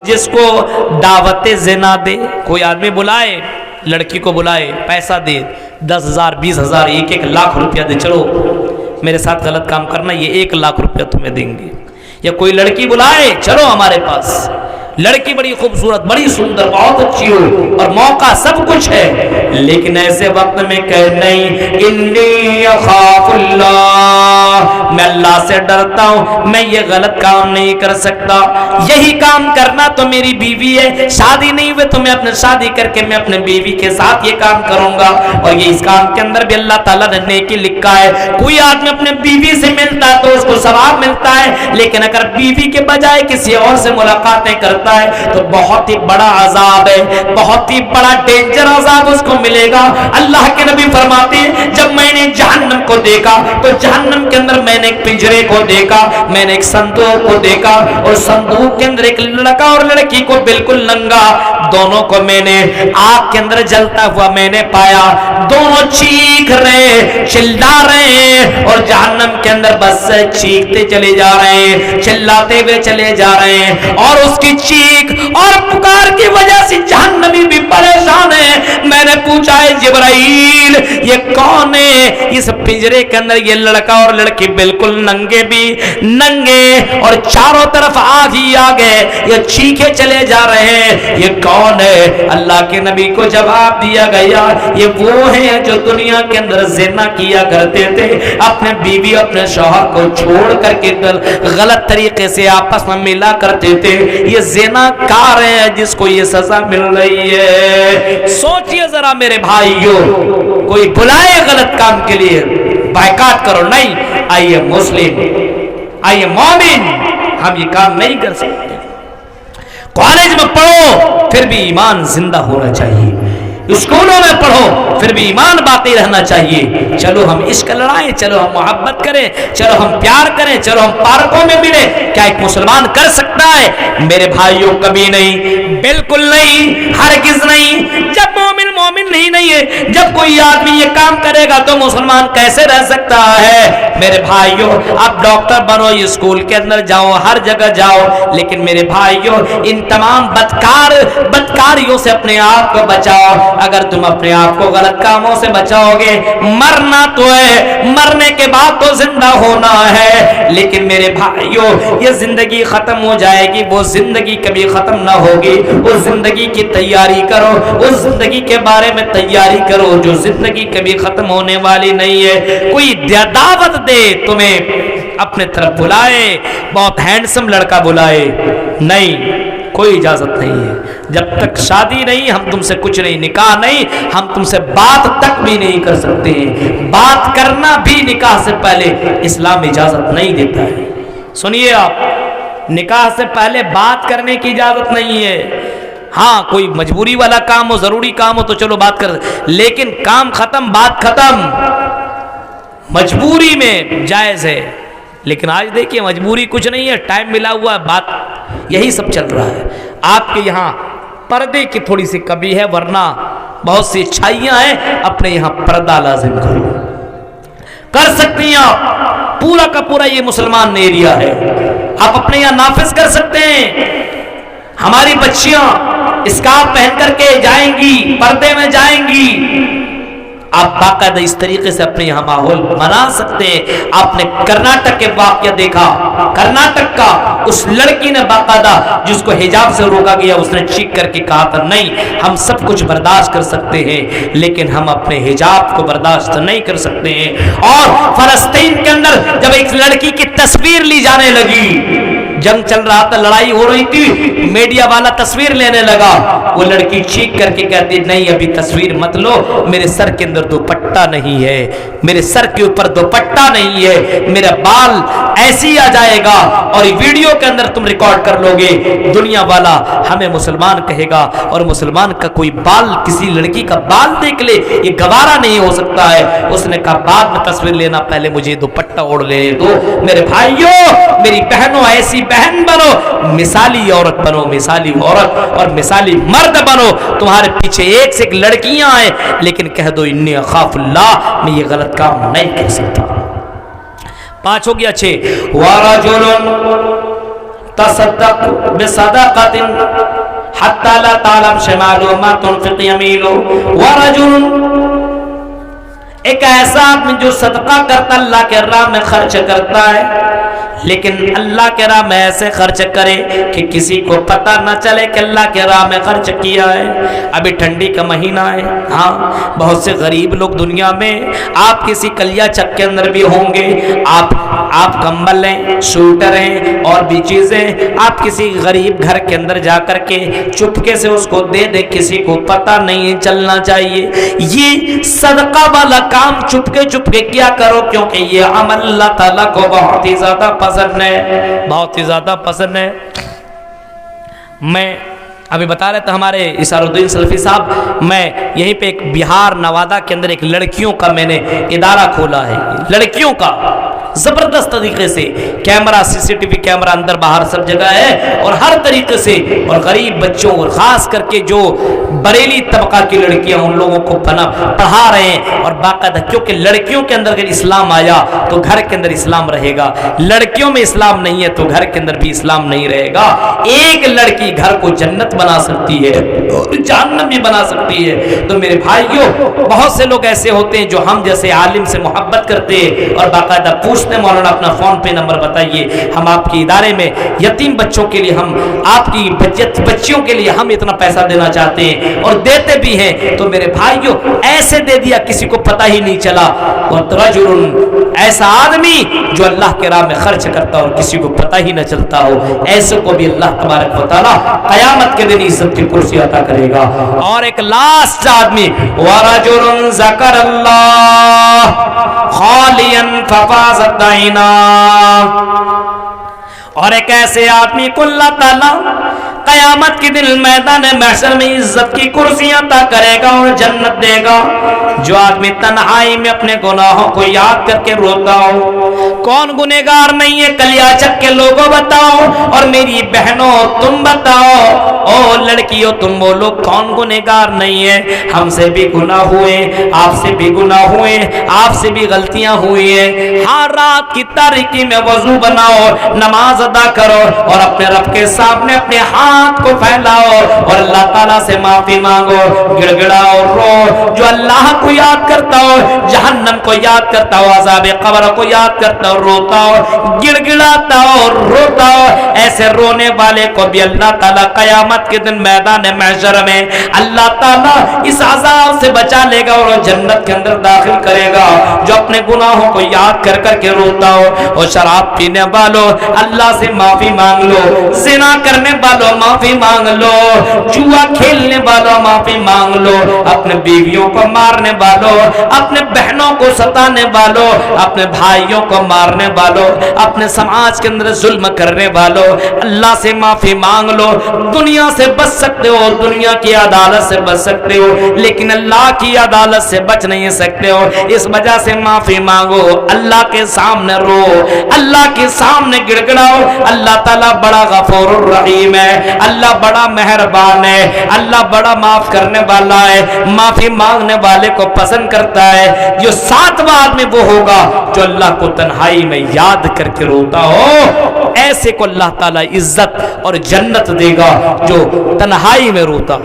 جس کو دعوت زنا دے، کوئی آدمی بلائے، لڑکی کو بلائے، پیسہ دے، 10,000 20,000 1 لاکھ روپیہ دے، چلو میرے ساتھ غلط کام کرنا، یہ 1 لاکھ روپیہ تمہیں دیں گے۔ یا کوئی لڑکی بلائے، چلو ہمارے پاس، لڑکی بڑی خوبصورت، بڑی سندر، بہت اچھی ہو اور موقع سب کچھ ہے، لیکن ایسے وقت میں کہ نہیں، انی اخاف اللہ، میں اللہ سے ڈرتا ہوں، میں یہ غلط کام نہیں کر سکتا، یہی کام کرنا تو میری بیوی ہے، شادی نہیں ہوئے تو میں اپنے شادی کر کے میں اپنے بیوی کے ساتھ یہ کام کروں گا، اور یہ اس کام کے اندر بھی اللہ تعالیٰ نے نیکی لکھا ہے۔ کوئی آدمی اپنے بیوی سے ملتا ہے تو اس کو ثواب ملتا ہے، لیکن اگر بیوی کے بجائے کسی اور سے ملاقاتیں کرتا ہے تو بہت ہی بڑا عذاب ہے، بہت ہی بڑا ڈینجر عذاب اس کو ملے گا۔ اللہ کے نبی فرماتے ہیں جب میں نے جہنم کو دیکھا تو جہنم کے اندر میں نے ایک پنجرے کو دیکھا، میں نے ایک صندوق کو دیکھا، اور صندوق کے اندر ایک لڑکا اور لڑکی کو بالکل ننگا، دونوں کو میں نے آگ کے اندر جلتا ہوا میں نے پایا، دونوں چیخ رہے، چلا رہے ہیں، اور جہنم کے اندر بس چیختے چلے جا رہے ہیں، چلاتے ہوئے چلے جا رہے ہیں، اور اس کی چیخ اور پکار کی وجہ سے جہنمی بھی پریشان ہے۔ میں نے پوچھا ہے جبرائیل یہ کون ہے؟ اس پنجرے کے اندر یہ لڑکا اور لڑکی بالکل ننگے بھی ننگے، اور چاروں طرف آگ ہی آگ ہے، یہ چیخے چلے جا رہے ہیں، یہ کون ہے؟ اللہ کے نبی کو جواب دیا گیا یہ وہ ہیں جو دنیا کے اندر زنا کیا کرتے تھے، اپنے بیوی اپنے شوہر کو چھوڑ کر کے غلط طریقے سے آپس میں ملا کرتے تھے، یہ زنا کار ہے جس کو یہ سزا مل رہی ہے۔ سوچئے ذرا میرے بھائیو، کوئی بلائے غلط کام کے لیے بائیکاٹ کرو، نہیں، آئیے مسلم، آئیے مومن، ہم یہ کام نہیں کر سکتے۔ کالج میں پڑھو پھر بھی ایمان زندہ ہونا چاہیے، اسکولوں میں پڑھو پھر بھی ایمان باقی رہنا چاہیے، چلو ہم عشق لڑائیں، چلو ہم محبت کریں، چلو ہم پیار کریں، چلو ہم پارکوں میں ملیں، کیا ایک مسلمان کر سکتا ہے؟ میرے بھائیوں کبھی نہیں، بالکل نہیں، ہرگز نہیں۔ جب مومن نہیں ہے، جب کوئی آدمی یہ کام کرے گا تو مسلمان کیسے رہ سکتا ہے؟ میرے بھائیوں آپ ڈاکٹر بنو، اسکول کے اندر جاؤ، ہر جگہ جاؤ، لیکن میرے بھائیوں ان تمام بدکاریوں سے اپنے آپ کو بچاؤ۔ اگر تم اپنے آپ کو غلط کاموں سے بچاؤ گے، مرنا تو ہے، مرنے کے بعد تو زندہ ہونا ہے، لیکن میرے بھائیوں یہ زندگی ختم ہو جائے گی، وہ زندگی کبھی ختم نہ ہوگی۔ اس زندگی کی تیاری کرو، اس زندگی کے بارے میں تیاری کرو جو زندگی کبھی ختم ہونے والی نہیں ہے۔ کوئی دعوت دے، تمہیں اپنے طرف بلائے، بہت ہینڈسم لڑکا بلائے، نہیں، کوئی اجازت نہیں ہے۔ جب تک شادی نہیں ہم تم سے کچھ نہیں، نکاح نہیں، ہم تم سے بات تک بھی نہیں کر سکتے ہیں، بات کرنا بھی نکاح سے پہلے اسلام اجازت نہیں دیتا ہے۔ سنیے آپ، نکاح سے پہلے بات کرنے کی اجازت نہیں ہے۔ ہاں کوئی مجبوری والا کام ہو، ضروری کام ہو تو چلو بات کر، لیکن کام ختم بات ختم، مجبوری میں جائز ہے، لیکن آج دیکھیے مجبوری کچھ نہیں ہے، ٹائم ملا ہوا ہے، بات یہی سب چل رہا ہے۔ آپ کے یہاں پردے کی تھوڑی سی کمی ہے، ورنہ بہت سی اچھائیاں ہیں، اپنے یہاں پردہ لازم کرو، کر سکتی ہیں آپ، پورا کا پورا یہ مسلمان ایریا ہے، آپ اپنے یہاں نافذ کر سکتے ہیں۔ ہماری بچیاں اسکارف پہن کر کے جائیں گی، پردے میں جائیں گی، آپ باقاعدہ اس طریقے سے اپنے یہاں ماحول بنا سکتے ہیں۔ آپ نے کرناٹک کے واقعہ دیکھا، کرناٹک کا اس لڑکی نے باقاعدہ جس کو حجاب سے روکا گیا، اس نے چیخ کر کے کہا تھا نہیں ہم سب کچھ برداشت کر سکتے ہیں لیکن ہم اپنے حجاب کو برداشت نہیں کر سکتے ہیں۔ اور فلسطین کے اندر جب ایک لڑکی کی تصویر لی جانے لگی، جنگ چل رہا تھا، لڑائی ہو رہی تھی، میڈیا والا تصویر لینے لگا، وہ لڑکی چیخ کر کے کہتی نہیں ابھی تصویر مت لو، میرے سر کے اندر دوپٹہ نہیں ہے، میرے سر کے اوپر دوپٹہ نہیں ہے، میرا بال ایسی آ جائے گا اور ویڈیو کے اندر تم ریکارڈ کر لو گے، دنیا والا ہمیں مسلمان کہے گا، اور مسلمان کا کوئی بال کسی لڑکی کا بال دیکھ لے یہ گوارا نہیں ہو سکتا ہے۔ اس نے کہا بعد میں تصویر لینا، پہلے مجھے دوپٹہ اوڑھ لے دو۔ میرے بھائیوں میری بہنوں ایسی بہن بنو، مثالی عورت بنو، مثالی عورت اور مثالی مرد بنو، تمہارے پیچھے ایک سے ایک لڑکیاں ہیں، لیکن کہہ دو انی اخاف اللہ، میں یہ غلط کام نہیں کر سکتا۔ 5 ہو گیا 6، وَرَجُلٌ تصدق بصدقۃ حتی لا تعلم شمالہ ما تنفق یمینہ ورجل، ایک ایسا آدمی جو صدقہ کرتا اللہ کے راہ میں خرچ کرتا ہے، لیکن اللہ کے راہ میں ایسے خرچ کرے کہ کسی کو پتہ نہ چلے کہ اللہ کے راہ میں خرچ کیا ہے۔ ابھی ٹھنڈی کا مہینہ ہے، ہاں بہت سے غریب لوگ دنیا میں، آپ کسی کلیا چک کے اندر بھی ہوں گے، آپ کمبل لیں، سوٹر ہیں اور بھی چیزیں، آپ کسی غریب گھر کے اندر جا کر کے چپکے سے اس کو دے دے، کسی کو پتہ نہیں چلنا چاہیے۔ یہ صدقہ والا کام چپکے چپکے کیا کرو، کیونکہ یہ عمل اللہ تعالیٰ کو بہت ہی زیادہ پسند ہے، بہت ہی زیادہ پسند ہے۔ میں ابھی بتا رہے تھے ہمارے اسار الدین سلفی صاحب، میں یہیں پہ ایک بہار نوادہ کے اندر ایک لڑکیوں کا میں نے ادارہ کھولا ہے، لڑکیوں کا زبردست طریقے سے کیمرہ، سی سی ٹی وی کیمرہ اندر باہر سب جگہ ہے، اور ہر طریقے سے، اور غریب بچوں اور خاص کر کے جو بریلی طبقہ کی لڑکیاں ان لوگوں کو پڑھا رہے ہیں، اور باقاعدہ، کیونکہ لڑکیوں کے اندر اگر اسلام آیا تو گھر کے اندر اسلام رہے گا، لڑکیوں میں اسلام نہیں ہے تو گھر کے اندر بھی اسلام نہیں رہے گا۔ ایک لڑکی گھر کو جنت بنا سکتی ہے اور جہنم بھی بنا سکتی ہے۔ تو میرے بھائیوں، بہت سے لوگ ایسے ہوتے ہیں جو ہم جیسے عالم سے محبت کرتے ہیں اور باقاعدہ پوچھتے، مولانا اپنا فون پے نمبر بتائیے، ہم آپ کے ادارے میں یتیم بچوں کے لیے، ہم آپ کی بچیوں کے لیے ہم اتنا پیسہ دینا چاہتے ہیں اور دیتے بھی ہیں۔ تو میرے بھائیوں، ایسے دے دیا کسی کو پتہ ہی نہیں چلا، رجل، ایسا آدمی جو اللہ کے راہ میں خرچ کرتا اور کسی کو پتہ ہی نہ چلتا ہو، ایسے کو بھی اللہ تبارک و تعالیٰ قیامت کے دن عزت کی کرسی عطا کرے گا۔ اور ایک لاسٹ آدمی، ورجل ذکر اللہ خالیا ففاضت عیناہ، اور ایک ایسے آدمی کو اللہ تعالیٰ قیامت کے دن میدان محشر میں عزت کی کرسیاں عطا کرے گا اور جنت دے گا۔ جو آدمی تنہائی میں اپنے گناہوں کو یاد کر کے روتا ہو، کون گنہگار نہیں ہے؟ کلیا چک کے لوگوں بتاؤ، اور میری بہنوں تم بتاؤ، او لڑکیوں تم بولو کون گنہگار نہیں ہے؟ ہم سے بھی گناہ ہوئے، آپ سے بھی گناہ ہوئے، آپ سے بھی غلطیاں ہوئی ہیں۔ ہر رات کی تاریکی میں وضو بناؤ، نماز ادا کرو، اور اپنے رب کے سامنے اپنے ہاتھ کو پھیلاؤ اور اللہ تعالیٰ سے معافی مانگو، گڑ گڑاؤ، رو۔ جو اللہ کو یاد کرتا ہو، جہنم کو یاد کرتا ہو، عذاب قبر کو یاد کرتا ہو، روتا ہو، گڑ گڑاتا ہو، روتا ہو، ایسے رونے والے کو بھی اللہ تعالیٰ قیامت کے دن میدان محشر میں اللہ تعالیٰ اس عذاب سے بچا لے گا اور جنت کے اندر داخل کرے گا۔ جو اپنے گناہوں کو یاد کر کر کے روتا ہو، اور شراب پینے والوں اللہ سے معافی مانگ لو، زنا کرنے والوں معافی مانگ لو، جوا کھیلنے والوں معافی مانگ لو، اپنے بیویوں کو مارنے والوں، اپنے بہنوں کو ستانے والوں، اپنے بھائیوں کو مارنے والوں، اپنے سماج کے اندر ظلم کرنے والوں، اللہ سے معافی مانگ لو۔ دنیا سے بچ سکتے ہو، دنیا کی عدالت سے بچ سکتے ہو، لیکن اللہ کی عدالت سے بچ نہیں سکتے ہو، اس وجہ سے معافی مانگو، اللہ کے سامنے رو، اللہ کے سامنے گڑ گڑاؤ۔ اللہ تعالیٰ بڑا غفور الرحیم ہے، اللہ بڑا مہربان ہے، اللہ بڑا معاف کرنے والا ہے، معافی مانگنے والے کو پسند کرتا ہے۔ جو ساتواں آدمی وہ ہوگا جو اللہ کو تنہائی میں یاد کر کے روتا ہو، ایسے کو اللہ تعالیٰ عزت اور جنت دے گا جو تنہائی میں روتا۔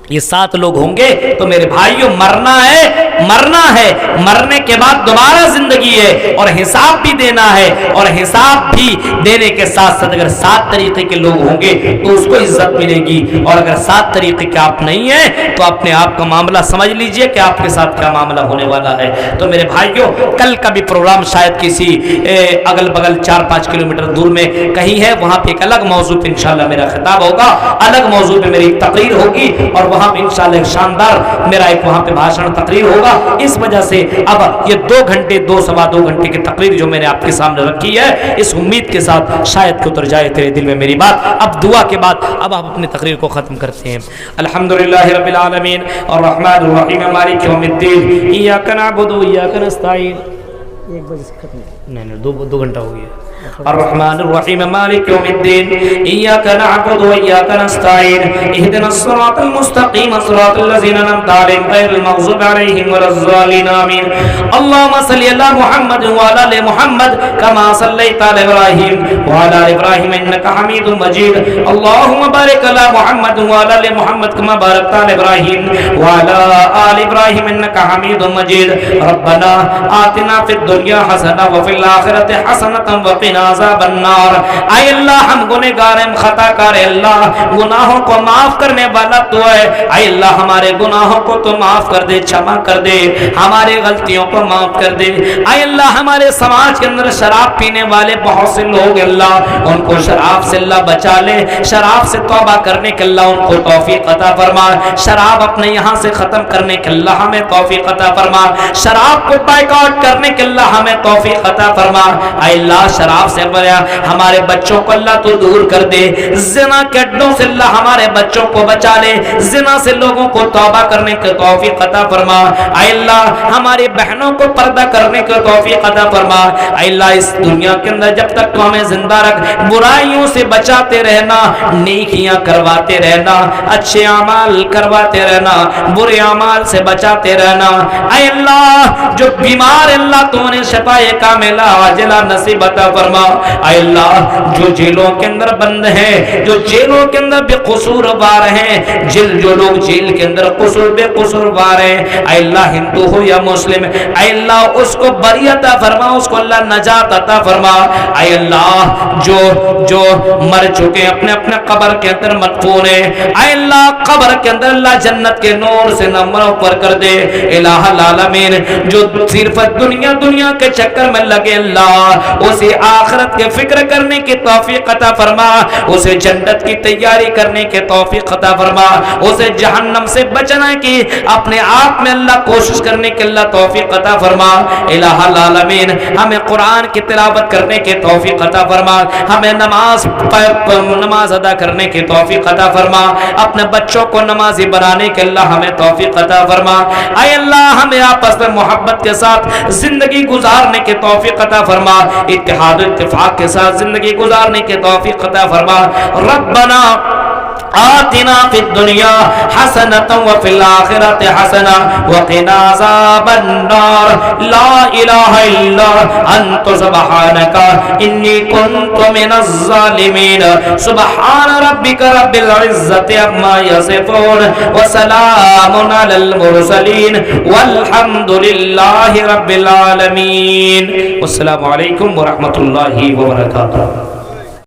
یہ 7 لوگ ہوں گے۔ تو میرے بھائیوں، مرنا ہے، مرنا ہے، مرنے کے بعد دوبارہ زندگی ہے، اور حساب بھی دینا ہے، اور حساب بھی دینے کے ساتھ ساتھ اگر 7 طریقے کے لوگ ہوں گے تو اس کو عزت ملے گی، اور اگر 7 طریقے کے آپ نہیں ہیں تو اپنے آپ کا معاملہ سمجھ لیجئے کہ آپ کے ساتھ کیا معاملہ ہونے والا ہے۔ تو میرے بھائیوں، کل کا بھی پروگرام شاید کسی اگل بگل 4-5 کلومیٹر دور میں کہیں ہے، وہاں پہ ایک الگ موضوع پہ انشاءاللہ میرا خطاب ہوگا، الگ موضوع پہ میری تقریر ہوگی، اور وہاں پہ انشاءاللہ ایک شاندار میرا ایک وہاں پہ بھاشن تقریر ہوگا۔ اس وجہ سے اب یہ 2 گھنٹے 2-2.25 گھنٹے کی تقریر جو میں نے آپ کے سامنے رکھی ہے، اس امید کے ساتھ شاید کہ اتر جائے تیرے دل میں میری بات۔ اب دعا کے بعد اب آپ اپنی تقریر کو ختم کرتے ہیں۔ الحمدللہ رب العالمین الرحمن الرحیم مالک یوم الدین ایاک نعبد و ایاک نستعین۔ 1 بجے سے ختم نہیں 2 گھنٹہ ہو گیا۔ الرحمن الرحیم مالک یوم الدین ایاک نعبد و ایاک نستعین اهدنا الصراط المستقیم صراط الذین انعمت علیہم غیر المغضوب علیہم ولا الضالین آمین اللهم صل علی محمد وعلى ال محمد كما صليت على ابراہیم وعلى ال ابراہیم انك حمید مجید اللهم بارک علی محمد وعلى ال محمد كما بارکت على ابراہیم وعلى ال ابراہیم انك حمید مجید ربنا آتنا فی الدنیا حسنہ وفی الآخرۃ حسنۃ وقنا عذاب النار۔ اے اللہ ہم گنہگار ہیں، خطا کار ہیں، اللہ گناہوں کو معاف کرنے والا تو ہے، اے اللہ ہمارے گناہوں کو تو معاف کر دے، چھما کر دے، ہماری غلطیوں کو معاف کر دے۔ اے اللہ ہمارے سماج کے اندر شراب پینے والے بہت سے لوگ اللہ ان کو شراب سے اللہ بچا لے، شراب سے توبہ کرنے کے اللہ ان کو توفیق عطا فرما، شراب اپنے یہاں سے ختم کرنے کے اللہ ہمیں توفیق عطا فرما، شراب کو بائیکاٹ کرنے کے اللہ ہمیں توفیق عطا فرما۔ اے اللہ شراب سے ہمارے بچوں کو اللہ تو دور کر دے، زنا کے اڈوں سے اللہ ہمارے بچوں کو بچا لے، زنا سے لوگوں کو توبہ کرنے کی توفیق عطا فرما۔ اے اللہ ہماری بہنوں کو پردہ کرنے کی توفیق عطا فرما۔ اے اللہ اس دنیا کے اندر جب تک تو ہمیں زندہ رکھ، برائیوں سے بچاتے رہنا، نیکیاں کرواتے رہنا، اچھے اعمال کرواتے رہنا، برے اعمال سے بچاتے رہنا۔ اے اللہ جو بیمار اللہ تو انہیں شفا کاملہ عاجلہ نصیب عطا فرما۔ اے اللہ جو جیلوں کے اندر بند ہیں، جو جیلوں کے اندر بے قصور وار ہیں، جو لوگ جیل کے اندر بے قصور وار ہیں، اے اللہ ہندو ہو یا مسلم، اے اللہ اس کو بری عطا فرما، اس کو اللہ نجات عطا فرما۔ اے اللہ جو مر چکے اپنے اپنے قبر کے اندر مدفون ہیں، اے اللہ قبر کے اندر اللہ جنت کے نور سے منور کر دے۔ الہ العالمین جو صرف دنیا کے چکر میں لگے اللہ اسے آخرت کے فکر کرنے کی توفیق عطا فرما، اسے جنت کی تیاری کرنے کی توفیق عطا فرما، اسے جہنم سے بچنا کی اپنے آپ میں اللہ کوشش کرنے کی اللہ توفیق عطا فرما۔ الہ العالمین ہمیں قرآن کی تلاوت کرنے کی توفیق عطا فرما، ہمیں نماز ادا کرنے کی توفیق عطا فرما، اپنے بچوں کو نمازی بنانے کے اللہ ہمیں توفیق عطا فرما۔ اے اللہ ہمیں آپس میں محبت کے ساتھ زندگی گزارنے کی توفیق عطا فرما، اتحاد و اتفاق کے ساتھ زندگی گزارنے کی توفیق عطا فرما۔ ربنا آتنا فی الدنیا حسنۃ وفی الآخرۃ حسنۃ وقنا عذاب النار۔ لا الہ الا انت سبحانک انی کنت من الظالمین۔ سبحان ربک رب العزۃ عما یصفون وسلام علی المرسلین والحمد للہ رب العالمین۔ السلام علیکم ورحمۃ اللہ وبرکاتہ۔